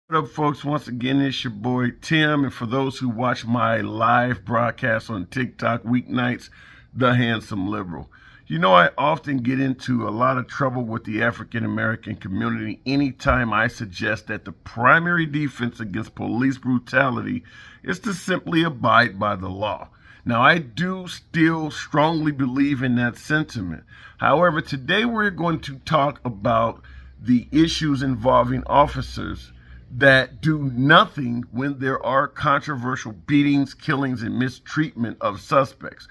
What up, folks? Once again, it's your boy Tim, and for those who watch my live broadcast on TikTok weeknights, the Handsome Liberal. You know, I often get into a lot of trouble with the African American community anytime I suggest that the primary defense against police brutality is to simply abide by the law. Now, I do still strongly believe in that sentiment. However, today we're going to talk about the issues involving officers that do nothing when there are controversial beatings, killings, and mistreatment of suspects.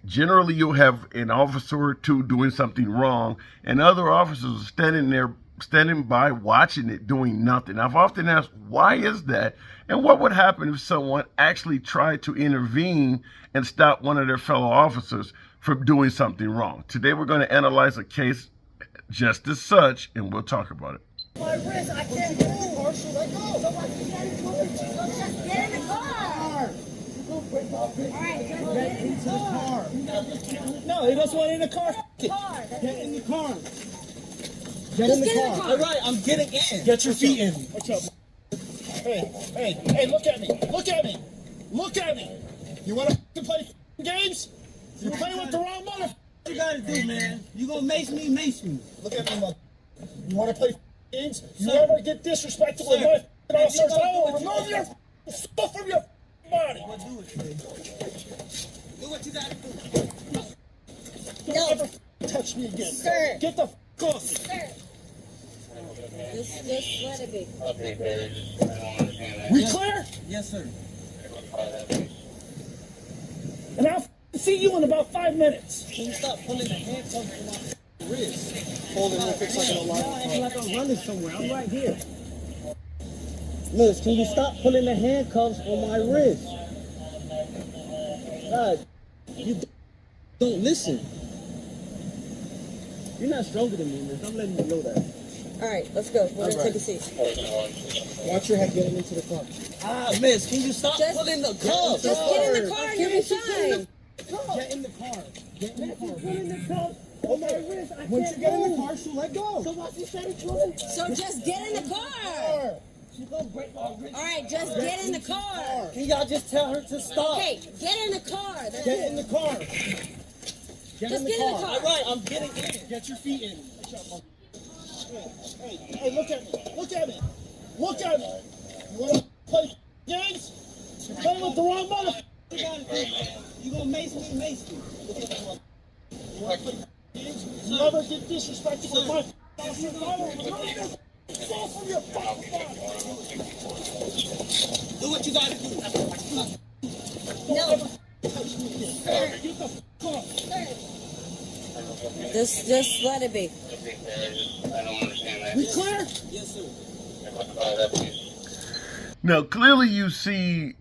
Generally, you'll have an officer or two doing something wrong, and other officers are standing by watching it, doing nothing. I've often asked, why is that? And what would happen if someone actually tried to intervene and stop one of their fellow officers from doing something wrong? Today, we're going to analyze a case just as such, and we'll talk about it. My wrist, I can't move. Marshall, let go. Somebody get in the car. Alright, get into the car. No, he doesn't want in the car. Get in the car. Get in the car. All right, I'm getting in. Get your feet in. What's up? Hey, look at me. Look at me. Look at me. You want to play games? You're playing with the wrong mother. What you gotta do, man? You gonna mace me, mace me. Look at me, mother. You want to play games? You ever get disrespectful with my officers, I will remove your stuff from your body. Well, do it, man. Do what you gotta do. Don't ever touch me again. Sir. Get the off. Sir. Just let it be. We clear? Yes, sir. And I'll see you in about 5 minutes. Can you stop pulling the handcuffs from my wrist? Hold it if it's like an alarm. Like I'm running somewhere. I'm right here. Liz, can you stop pulling the handcuffs on my wrist? God, you don't listen. You're not stronger than me, Liz. I'm letting you know that. All right, let's go. We're gonna take a seat. Watch your head getting into the car. Miss, can you stop pulling the cuffs? Just get in the car and you'll be fine. Get in the car. Get in the car. Get in the car. Oh my wrist, I Once you get in the car, she'll let go. So what you said it's So just get in the car. She's gonna break my wrist. All right, just get in the car. Can y'all just tell her to stop? Okay, get in the car. That's Get in the car. Just get in the car. All right, I'm getting in. Get your feet in. Hey, look at me. Look at me. Look at me. You want to play games? You're playing with the wrong mother. You gotta do, man. You gonna mace me, mace me. You want to play games? You ever get disrespectful with my officers? I will remove your fall from your fucking body. Do what you gotta do. No. Get the fuck off. Just let it be. I don't understand that. We clear? Yes, sir. Now, clearly you see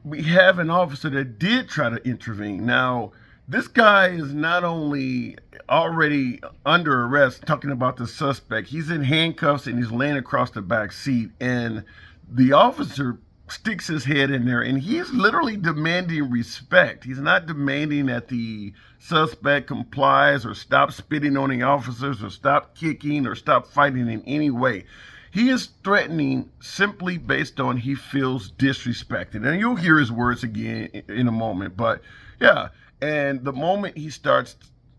we have an officer that did try to intervene. Now, this guy is not only already under arrest, talking about the suspect, he's in handcuffs and he's laying across the back seat, and the officer sticks his head in there and he's literally demanding respect. He's not demanding that the suspect complies or stop spitting on the officers or stop kicking or stop fighting in any way. He is threatening simply based on he feels disrespected. And you'll hear his words again in a moment. But yeah, and the moment he starts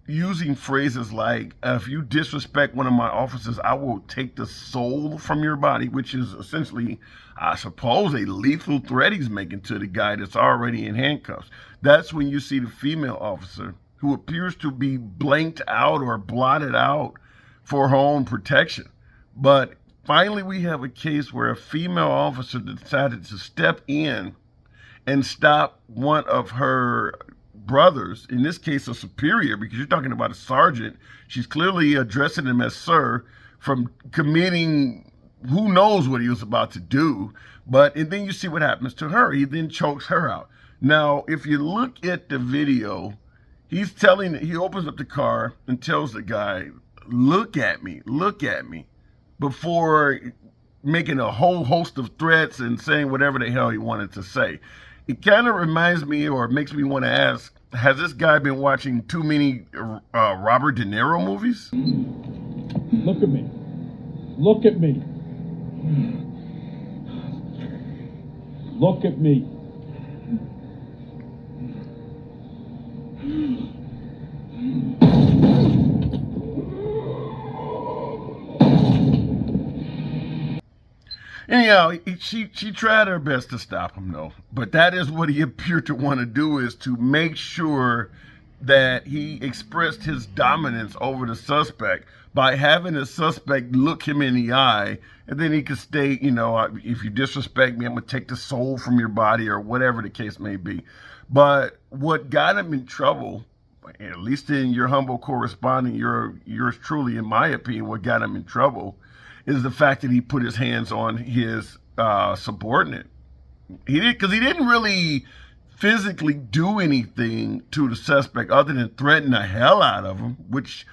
using phrases like, if you disrespect one of my officers, I will take the soul from your body, which is essentially, I suppose, a lethal threat he's making to the guy that's already in handcuffs. That's when you see the female officer, who appears to be blanked out or blotted out for her own protection. But finally, we have a case where a female officer decided to step in and stop one of her brothers, in this case a superior, because you're talking about a sergeant. She's clearly addressing him as sir, from committing who knows what he was about to do. And then you see what happens to her. He then chokes her out. Now, if you look at the video, he opens up the car and tells the guy, look at me, before making a whole host of threats and saying whatever the hell he wanted to say. It kind of reminds me, or makes me want to ask, has this guy been watching too many Robert De Niro movies? Look at me. Look at me. Look at me. Anyhow, she tried her best to stop him, though. But that is what he appeared to want to do, is to make sure that he expressed his dominance over the suspect by having the suspect look him in the eye, and then he could state, if you disrespect me, I'm going to take the soul from your body, or whatever the case may be. But what got him in trouble, at least in your humble correspondent, yours truly, in my opinion, what got him in trouble is the fact that he put his hands on his subordinate. He didn't really physically do anything to the suspect other than threaten the hell out of him, which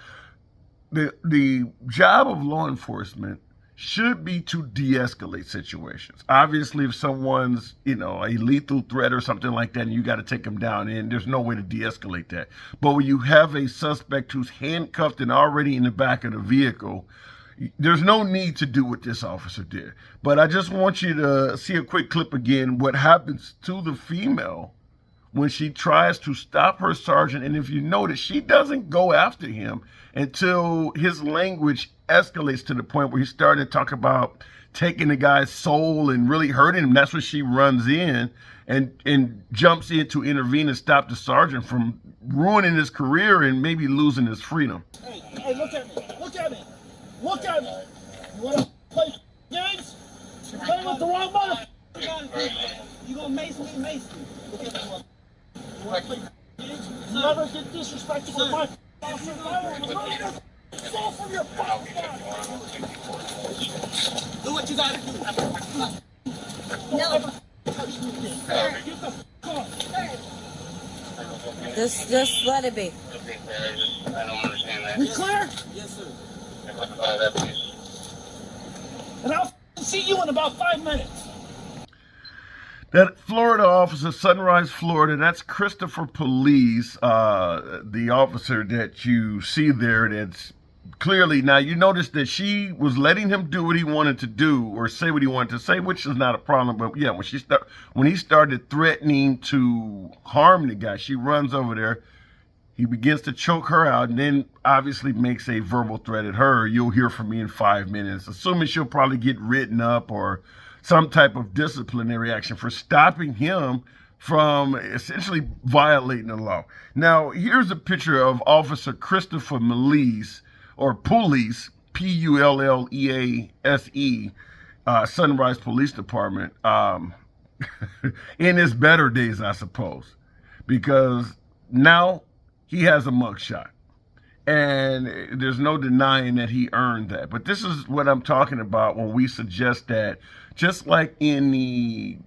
the job of law enforcement should be to de-escalate situations. Obviously, if someone's, a lethal threat or something like that, and you got to take them down, and there's no way to de-escalate that. But when you have a suspect who's handcuffed and already in the back of the vehicle, there's no need to do what this officer did. But I just want you to see a quick clip again, what happens to the female when she tries to stop her sergeant. And if you notice, she doesn't go after him until his language escalates to the point where he's starting to talk about taking the guy's soul and really hurting him. That's when she runs in and jumps in to intervene and stop the sergeant from ruining his career and maybe losing his freedom. Hey, look at me. Look at me. Look at me. You want to play games? You're playing with the wrong motherfucker. You gonna mace me? Mace me. Look at me. You want to play games? You never get disrespectful with my officer. Fall from your fucking back. Do what you gotta do. No. Touch me again. Get the fuck off. Just let it be. I don't understand that. We clear? Yes, sir. And I'll see you in about 5 minutes. That Florida officer, Sunrise, Florida, that's Christopher Pullease, the officer that you see there. That's clearly, now you notice that she was letting him do what he wanted to do or say what he wanted to say, which is not a problem. But yeah, when he started threatening to harm the guy, she runs over there. He begins to choke her out and then obviously makes a verbal threat at her. You'll hear from me in 5 minutes, assuming she'll probably get written up or some type of disciplinary action for stopping him from essentially violating the law. Now, here's a picture of Officer Christopher Pullease, or Pullease, Pullease, Sunrise Police Department, in his better days, I suppose, because now he has a mugshot, and there's no denying that he earned that. But this is what I'm talking about when we suggest that, just like in the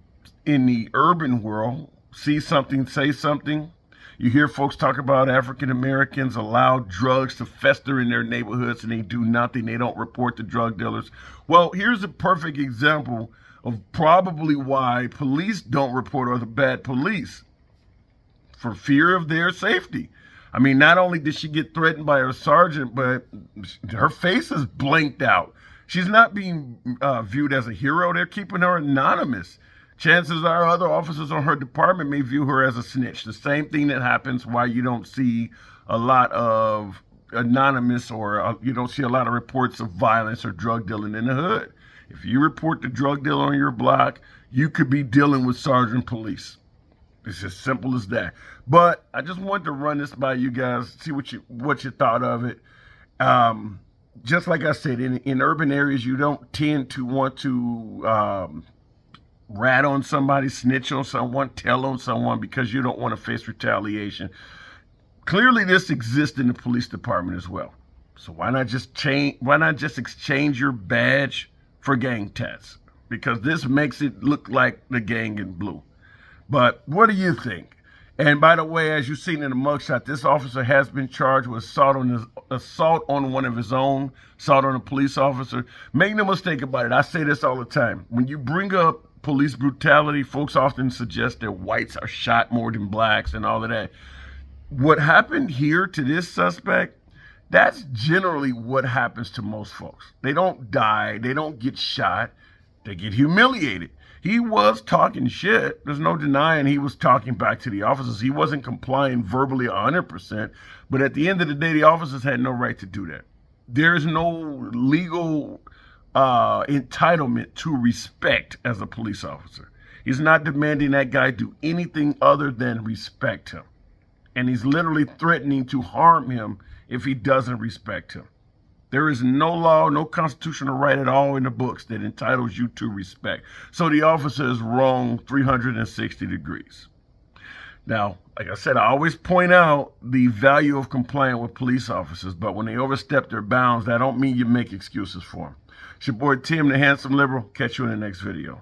urban world, see something, say something. You hear folks talk about African Americans allow drugs to fester in their neighborhoods and they do nothing. They don't report the drug dealers. Well, here's a perfect example of probably why police don't report other bad police, for fear of their safety. I mean, not only did she get threatened by her sergeant, but her face is blanked out. She's not being viewed as a hero. They're keeping her anonymous. Chances are other officers on her department may view her as a snitch. The same thing that happens why you don't see a lot of anonymous or you don't see a lot of reports of violence or drug dealing in the hood. If you report the drug dealer on your block, you could be dealing with Sergeant Police. It's as simple as that. But I just wanted to run this by you guys, see what you thought of it. Just like I said, in urban areas, you don't tend to want to rat on somebody, snitch on someone, tell on someone because you don't want to face retaliation. Clearly, this exists in the police department as well. So why not just exchange your badge for gang tats? Because this makes it look like the gang in blue. But what do you think? And by the way, as you've seen in the mugshot, this officer has been charged with assault on one of his own, assault on a police officer. Make no mistake about it. I say this all the time. When you bring up police brutality, folks often suggest that whites are shot more than blacks and all of that. What happened here to this suspect, that's generally what happens to most folks. They don't die. They don't get shot. They get humiliated. He was talking shit. There's no denying he was talking back to the officers. He wasn't complying verbally 100%, but at the end of the day, the officers had no right to do that. There is no legal entitlement to respect as a police officer. He's not demanding that guy do anything other than respect him. And he's literally threatening to harm him if he doesn't respect him. There is no law, no constitutional right at all in the books that entitles you to respect. So the officer is wrong 360 degrees. Now, like I said, I always point out the value of complying with police officers, but when they overstep their bounds, that don't mean you make excuses for them. It's your boy Tim, the Handsome Liberal. Catch you in the next video.